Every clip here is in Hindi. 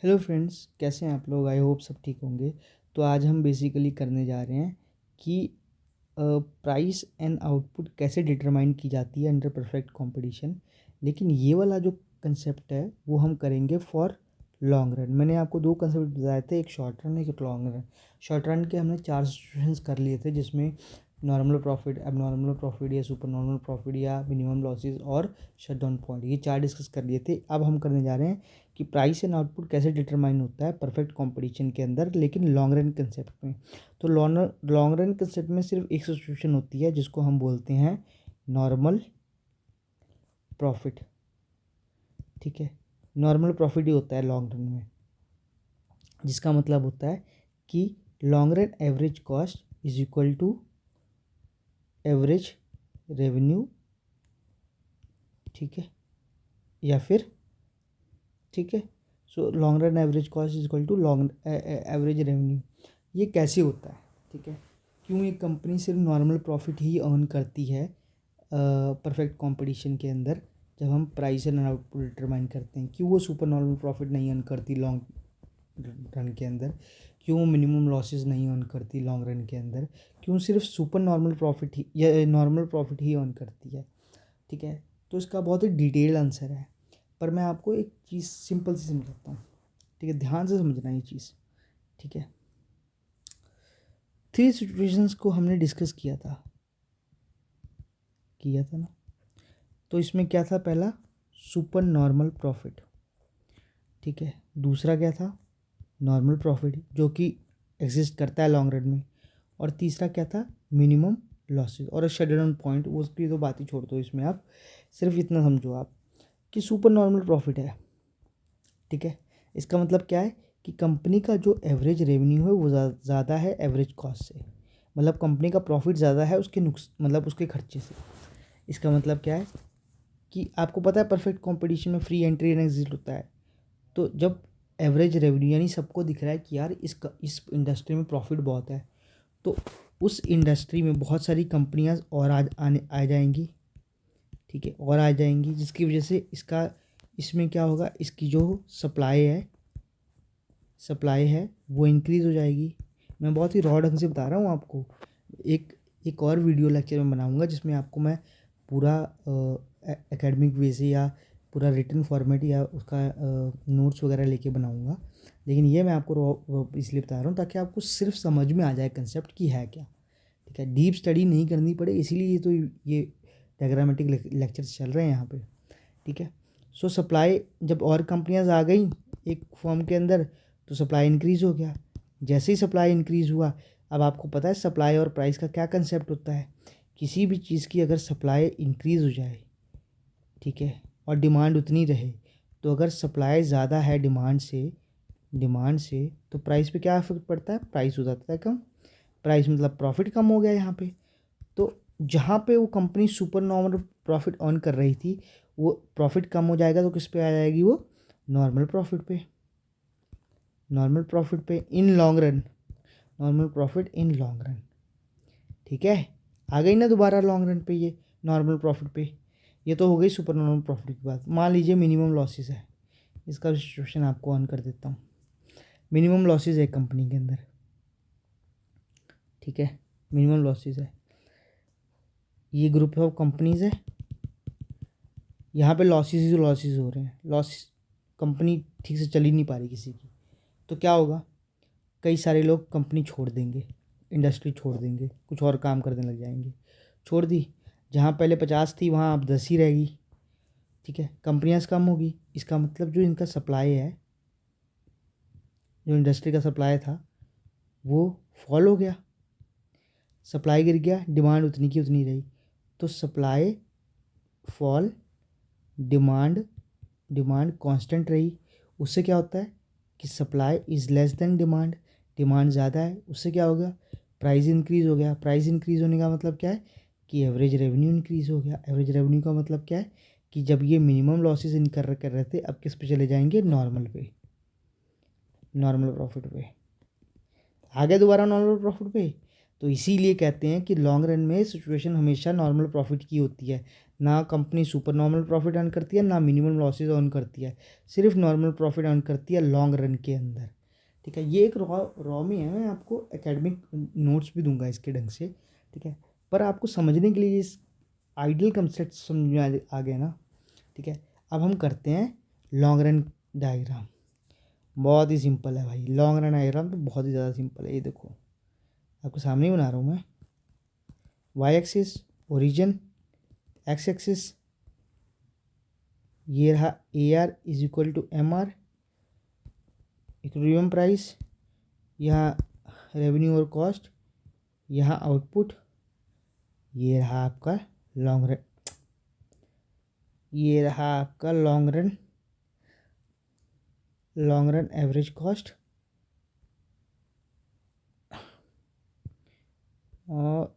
हेलो फ्रेंड्स, कैसे हैं आप लोग। आई होप सब ठीक होंगे। तो आज हम बेसिकली करने जा रहे हैं कि प्राइस एंड आउटपुट कैसे डिटरमाइन की जाती है अंडर परफेक्ट कंपटीशन। लेकिन ये वाला जो कंसेप्ट है वो हम करेंगे फॉर लॉन्ग रन। मैंने आपको दो कंसेप्ट बताए थे, एक शॉर्ट रन एक लॉन्ग रन। शॉर्ट रन के हमने 4 सिचुएशंस कर लिए थे, जिसमें नॉर्मल प्रॉफिट, अब नॉर्मल प्रॉफिट या सुपर नॉर्मल प्रॉफिट या मिनिमम लॉसेस और शट डाउन पॉइंट, ये 4 डिस्कस कर लिए थे। अब हम करने जा रहे हैं कि प्राइस एंड आउटपुट कैसे डिटरमाइन होता है परफेक्ट कंपटीशन के अंदर, लेकिन लॉन्ग रन कंसेप्ट में। तो लॉन्ग रन कंसेप्ट में सिर्फ एक सिचुएशन होती है जिसको हम बोलते हैं नॉर्मल प्रॉफिट। ठीक है, नॉर्मल प्रॉफिट ही होता है लॉन्ग रन में, जिसका मतलब होता है कि long run average cost is equal to average revenue. ठीक है, या फिर ठीक है, so long run average cost is equal to long average revenue. ये कैसे होता है, ठीक है, क्यों एक कंपनी सिर्फ नॉर्मल प्रॉफिट ही अर्न करती है परफेक्ट कंपटीशन के अंदर, जब हम प्राइस एंड आउटपुट डिटरमाइन करते हैं, क्यों वो सुपर नॉर्मल प्रॉफिट नहीं अर्न करती लॉन्ग रन के अंदर, क्यों वो मिनिमम लॉसेस नहीं अर्न करती लॉन्ग रन के अंदर, क्यों सिर्फ सुपर नॉर्मल प्रॉफिट ही या नॉर्मल प्रॉफिट ही अर्न करती है। ठीक है, तो इसका बहुत ही डिटेल आंसर है, पर मैं आपको एक चीज़ सिंपल से समझाता हूँ। ठीक है, ध्यान से समझना ये चीज़। ठीक है, 3 सिचुएशंस को हमने डिस्कस किया था ना। तो इसमें क्या था, पहला सुपर नॉर्मल प्रॉफिट। ठीक है, दूसरा क्या था, नॉर्मल प्रॉफिट जो कि एग्जिस्ट करता है लॉन्ग रन में, और तीसरा क्या था, मिनिमम लॉसेस और शट डाउन पॉइंट। वो उसकी तो बात ही छोड़ दो, इसमें आप सिर्फ इतना समझो आप कि सुपर नॉर्मल प्रॉफिट है। ठीक है, इसका मतलब क्या है कि कंपनी का जो एवरेज रेवेन्यू है वो ज़्यादा है एवरेज कॉस्ट से, मतलब कंपनी का प्रॉफिट ज़्यादा है उसके मतलब उसके खर्चे से। इसका मतलब क्या है कि आपको पता है परफेक्ट कंपटीशन में फ्री एंट्री एंड एग्जिट होता है। तो जब एवरेज रेवेन्यू यानी सबको दिख रहा है कि यार इस इंडस्ट्री में प्रॉफिट बहुत है, तो उस इंडस्ट्री में बहुत सारी कंपनियां और आ जाएंगी। ठीक है, और आ जाएंगी, जिसकी वजह से इसमें क्या होगा, इसकी जो सप्लाई है वो इंक्रीज़ हो जाएगी। मैं बहुत ही रॉ ढंग से बता रहा हूँ आपको। एक एक और वीडियो लेक्चर में बनाऊँगा जिसमें आपको मैं पूरा एकेडमिक वे से या पूरा रिटन फॉर्मेट या उसका नोट्स वगैरह लेके बनाऊँगा। लेकिन ये मैं आपको रॉ इसलिए बता रहा हूँ ताकि आपको सिर्फ समझ में आ जाए कंसेप्ट की है क्या। ठीक है, डीप स्टडी नहीं करनी पड़े, इसीलिए ये डायग्रामेटिक लेक्चर्स चल रहे हैं यहाँ पे। ठीक है, सो सप्लाई जब और कंपनियां आ गई एक फॉर्म के अंदर, तो सप्लाई इंक्रीज़ हो गया। जैसे ही सप्लाई इंक्रीज़ हुआ, अब आपको पता है सप्लाई और प्राइस का क्या कंसेप्ट होता है। किसी भी चीज़ की अगर सप्लाई इंक्रीज़ हो जाए, ठीक है, और डिमांड उतनी रहे, तो अगर सप्लाई ज़्यादा है डिमांड से तो प्राइस पे क्या इफेक्ट पड़ता है, प्राइस हो जाता है कम। प्राइस मतलब प्रॉफिट कम हो गया यहाँ पे। तो जहाँ पे वो company super normal profit earn कर रही थी, वो प्रॉफिट कम हो जाएगा तो किस पे आ जाएगी, वो नॉर्मल प्रॉफिट पे। In long run, normal profit in long run. ठीक है, आ गई ना दोबारा लॉन्ग रन पे, ये नॉर्मल प्रॉफिट पे। ये तो हो गई सुपर नॉर्मल प्रॉफिट की बात। मान लीजिए मिनिमम लॉसेस है, इसका सिचुएशन आपको ऑन कर देता हूँ। मिनिमम लॉसेस है कंपनी के अंदर। ठीक है, मिनिमम लॉसेस है, ये ग्रुप ऑफ कंपनीज है। यहाँ पे लॉसेस हो रहे हैं, कंपनी ठीक से चल ही नहीं पा रही किसी की। तो क्या होगा, कई सारे लोग कंपनी छोड़ देंगे, इंडस्ट्री छोड़ देंगे, कुछ और काम करने लग जाएंगे। छोड़ दी, जहाँ पहले 50 थी वहाँ अब 10 ही रहेगी। ठीक है, कंपनियाँ कम होगी, इसका मतलब जो इनका सप्लाई है, जो इंडस्ट्री का सप्लाई था वो फॉल हो गया। सप्लाई गिर गया, डिमांड उतनी की उतनी रही। तो सप्लाई फॉल, डिमांड कांस्टेंट रही। उससे क्या होता है कि supply is less than demand ज़्यादा है, उससे क्या होगा, प्राइस इंक्रीज़ हो गया। प्राइस इंक्रीज़ होने का मतलब क्या है कि एवरेज रेवेन्यू इंक्रीज़ हो गया। एवरेज रेवेन्यू का मतलब क्या है कि जब ये मिनिमम लॉसेस इनकर कर रहे थे, अब किस पे चले जाएंगे, नॉर्मल प्रॉफिट पे। आ गए दोबारा नॉर्मल प्रॉफिट पे। तो इसीलिए कहते हैं कि लॉन्ग रन में सिचुएशन हमेशा नॉर्मल प्रॉफिट की होती है, ना company super normal profit earn करती है, ना मिनिमम लॉसेज अर्न करती है, सिर्फ नॉर्मल प्रॉफिट अर्न करती है लॉन्ग रन के अंदर। ठीक है, ये एक रॉ में है, मैं आपको एकेडमिक नोट्स भी दूंगा इसके ढंग से। ठीक है, पर आपको समझने के लिए इस आइडियल कंसेप्ट समझ में आ गया ना। ठीक है, अब हम करते हैं लॉन्ग रन डायग्राम। बहुत ही सिंपल है भाई, लॉन्ग रन डायग्राम तो बहुत ही ज़्यादा सिंपल है। ये देखो आपके सामने ही बना रहा हूँ मैं। Y axis origin, X axis ये रहा A R is equal to M R, equilibrium price, यहाँ रेवेन्यू और कॉस्ट, यहाँ आउटपुट, ये रहा आपका लॉन्ग रन, ये रहा आपका लॉन्ग रन एवरेज कॉस्ट, और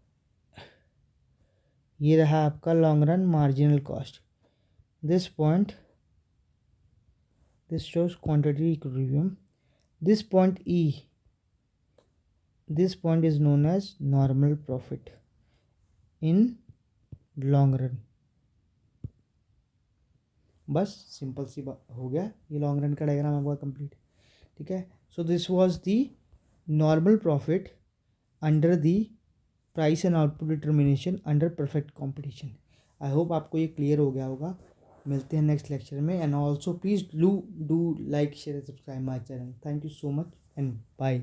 ये रहा आपका long run marginal cost. This point, this shows quantity equilibrium. This point E, this point is known as normal profit in long run. बस सिंपल सी बात हो गया, ये लॉन्ग रन का डायग्राम आपका कंप्लीट। ठीक है, so this was the normal profit under the price and output determination under perfect competition. I hope आपको ये क्लियर हो गया होगा। मिलते हैं नेक्स्ट लेक्चर में, and also please do like share subscribe my channel. Thank you so much and bye.